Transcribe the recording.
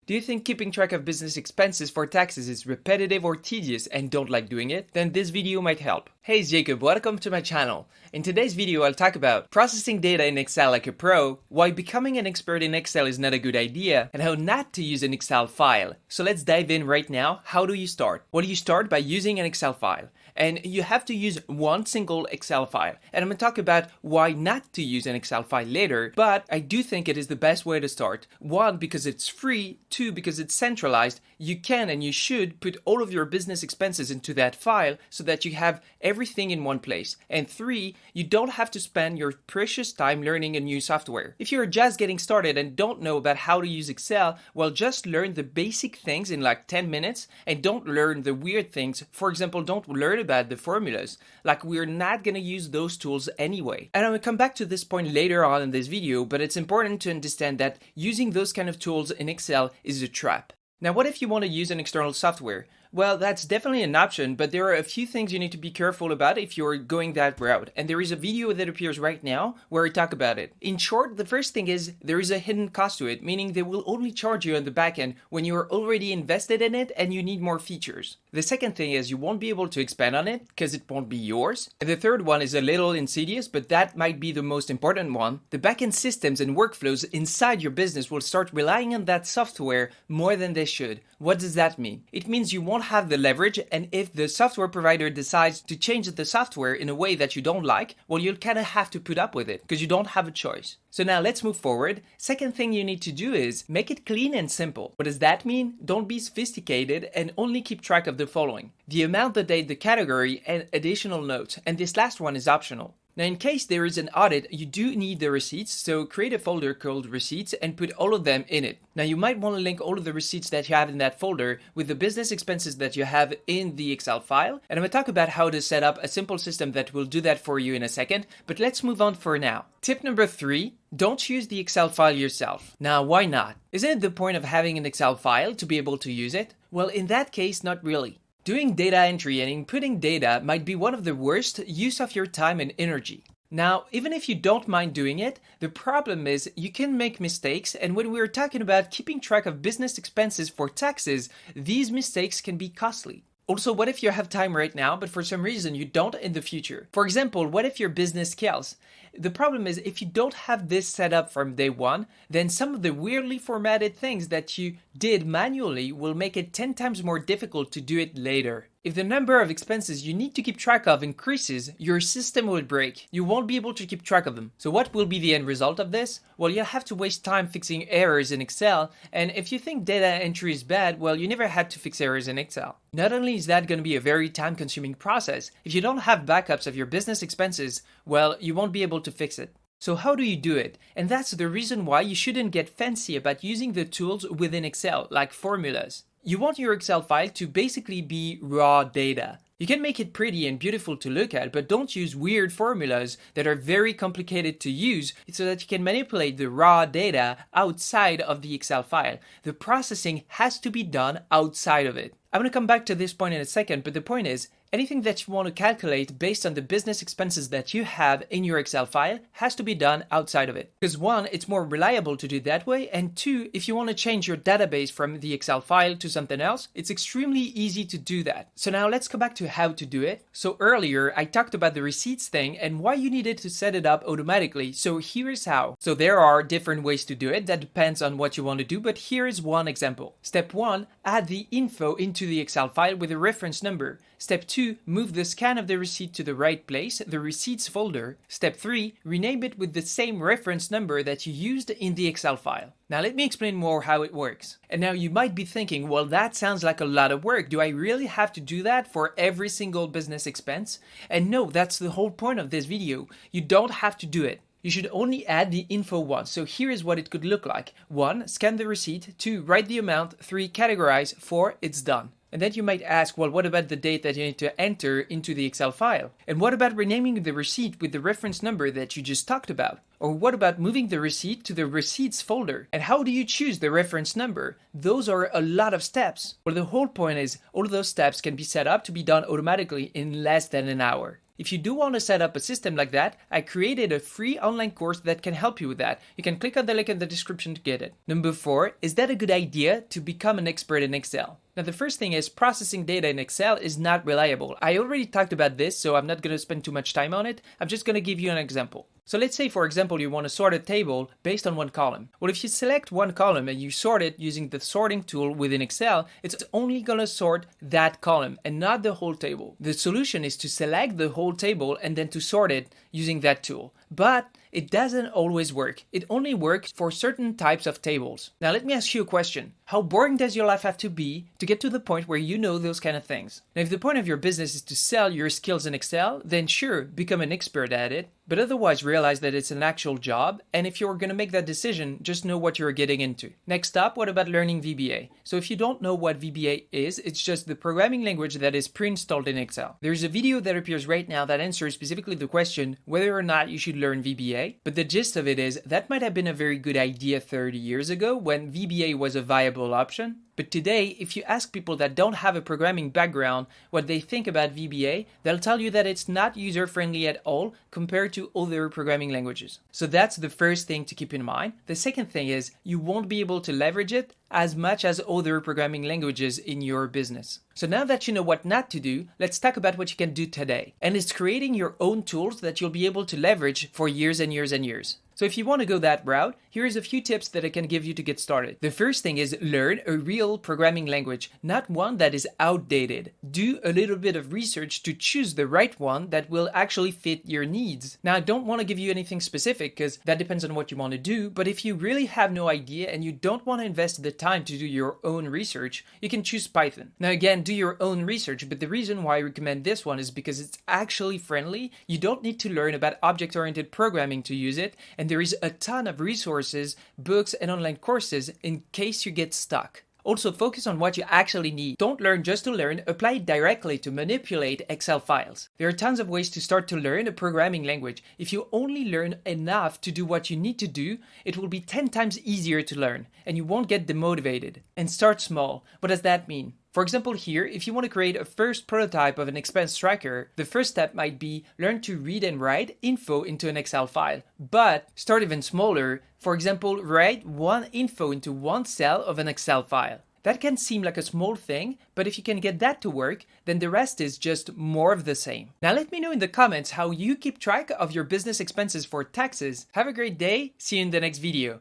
Do you think keeping track of business expenses for taxes is repetitive or tedious and don't like doing it? Then this video might help. Hey, it's Jacob, welcome to my channel. In today's video, I'll talk about processing data in Excel like a pro, why becoming an expert in Excel is not a good idea, and how not to use an Excel file. So let's dive in right now. How do you start? Well, you start by using an Excel file. And you have to use one single Excel file. And I'm going to talk about why not to use an Excel file later, but I do think it is the best way to start. One, because it's free. Two, because it's centralized. You can and you should put all of your business expenses into that file so that you have everything in one place. And three, you don't have to spend your precious time learning a new software. If you're just getting started and don't know about how to use Excel, well, just learn the basic things in like 10 minutes and don't learn the weird things. For example, don't learn about the formulas. Like, we're not going to use those tools anyway. And I'm going to come back to this point later on in this video, but it's important to understand that using those kind of tools in Excel is a trap. Now, what if you want to use an external software? Well, that's definitely an option, but there are a few things you need to be careful about if you're going that route. And there is a video that appears right now where I talk about it. In short, the first thing is there is a hidden cost to it, meaning they will only charge you on the back end when you are already invested in it and you need more features. The second thing is you won't be able to expand on it because it won't be yours. And the third one is a little insidious, but that might be the most important one. The backend systems and workflows inside your business will start relying on that software more than they should. What does that mean? It means you won't have the leverage, and if the software provider decides to change the software in a way that you don't like, well, you'll kind of have to put up with it because you don't have a choice. So now let's move forward. Second thing you need to do is make it clean and simple. What does that mean? Don't be sophisticated and only keep track of the following: the amount, the date, the category, and additional notes. And this last one is optional. Now, in case there is an audit, you do need the receipts, so create a folder called receipts and put all of them in it. Now, you might want to link all of the receipts that you have in that folder with the business expenses that you have in the Excel file. And I'm going to talk about how to set up a simple system that will do that for you in a second, but let's move on for now. Tip number 3, don't use the Excel file yourself. Now, why not? Isn't it the point of having an Excel file to be able to use it? Well, in that case, not really. Doing data entry and inputting data might be one of the worst use of your time and energy. Now, even if you don't mind doing it, the problem is you can make mistakes, and when we're talking about keeping track of business expenses for taxes, these mistakes can be costly. Also, what if you have time right now, but for some reason you don't in the future? For example, what if your business scales? The problem is if you don't have this set up from day one, then some of the weirdly formatted things that you did manually will make it 10 times more difficult to do it later. If the number of expenses you need to keep track of increases, your system will break. You won't be able to keep track of them. So what will be the end result of this? Well, you'll have to waste time fixing errors in Excel, and if you think data entry is bad, well, you never had to fix errors in Excel. Not only is that going to be a very time-consuming process, if you don't have backups of your business expenses, well, you won't be able to fix it. So how do you do it? And that's the reason why you shouldn't get fancy about using the tools within Excel, like formulas. You want your Excel file to basically be raw data. You can make it pretty and beautiful to look at, but don't use weird formulas that are very complicated to use so that you can manipulate the raw data outside of the Excel file. The processing has to be done outside of it. I'm going to come back to this point in a second, but the point is, anything that you want to calculate based on the business expenses that you have in your Excel file has to be done outside of it. Because one, it's more reliable to do that way, and two, if you want to change your database from the Excel file to something else, it's extremely easy to do that. So now let's come back to how to do it. So earlier, I talked about the receipts thing and why you needed to set it up automatically. So here's how. So there are different ways to do it. That depends on what you want to do, but here is one example. Step 1, add the info into the Excel file with a reference number. Step 2, move the scan of the receipt to the right place, the receipts folder. Step 3, rename it with the same reference number that you used in the Excel file. Now let me explain more how it works. And now you might be thinking, well, that sounds like a lot of work. Do I really have to do that for every single business expense? And no, that's the whole point of this video. You don't have to do it. You should only add the info once. So here is what it could look like. 1, scan the receipt. 2, write the amount. 3, categorize. 4, it's done. And then you might ask, well, what about the date that you need to enter into the Excel file? And what about renaming the receipt with the reference number that you just talked about? Or what about moving the receipt to the receipts folder? And how do you choose the reference number? Those are a lot of steps. Well, the whole point is all of those steps can be set up to be done automatically in less than an hour. If you do want to set up a system like that, I created a free online course that can help you with that. You can click on the link in the description to get it. Number 4, is that a good idea to become an expert in Excel? Now the first thing is processing data in Excel is not reliable. I already talked about this, so I'm not going to spend too much time on it. I'm just going to give you an example. So let's say, for example, you want to sort a table based on one column. Well, if you select one column and you sort it using the sorting tool within Excel, it's only going to sort that column and not the whole table. The solution is to select the whole table and then to sort it using that tool. But it doesn't always work. It only works for certain types of tables. Now let me ask you a question. How boring does your life have to be to get to the point where you know those kind of things? Now if the point of your business is to sell your skills in Excel, then sure, become an expert at it. But otherwise realize that it's an actual job, and if you're going to make that decision, just know what you're getting into. Next up, what about learning VBA? So if you don't know what VBA is, it's just the programming language that is pre-installed in Excel. There's a video that appears right now that answers specifically the question whether or not you should learn VBA, but the gist of it is that might have been a very good idea 30 years ago when VBA was a viable option. But today, if you ask people that don't have a programming background what they think about VBA, they'll tell you that it's not user-friendly at all compared to other programming languages. So that's the first thing to keep in mind. The second thing is you won't be able to leverage it as much as other programming languages in your business. So now that you know what not to do, let's talk about what you can do today. And it's creating your own tools that you'll be able to leverage for years and years and years. So if you want to go that route, here's a few tips that I can give you to get started. The first thing is learn a real programming language, not one that is outdated. Do a little bit of research to choose the right one that will actually fit your needs. Now, I don't want to give you anything specific because that depends on what you want to do, but if you really have no idea and you don't want to invest the time to do your own research, you can choose Python. Now again, do your own research, but the reason why I recommend this one is because it's actually friendly. You don't need to learn about object-oriented programming to use it, and there is a ton of resources, books, and online courses in case you get stuck. Also, focus on what you actually need. Don't learn just to learn, apply it directly to manipulate Excel files. There are tons of ways to start to learn a programming language. If you only learn enough to do what you need to do, it will be 10 times easier to learn, and you won't get demotivated. And start small. What does that mean? For example here, if you want to create a first prototype of an expense tracker, the first step might be learn to read and write info into an Excel file. But start even smaller. For example, write one info into one cell of an Excel file. That can seem like a small thing, but if you can get that to work, then the rest is just more of the same. Now let me know in the comments how you keep track of your business expenses for taxes. Have a great day. See you in the next video.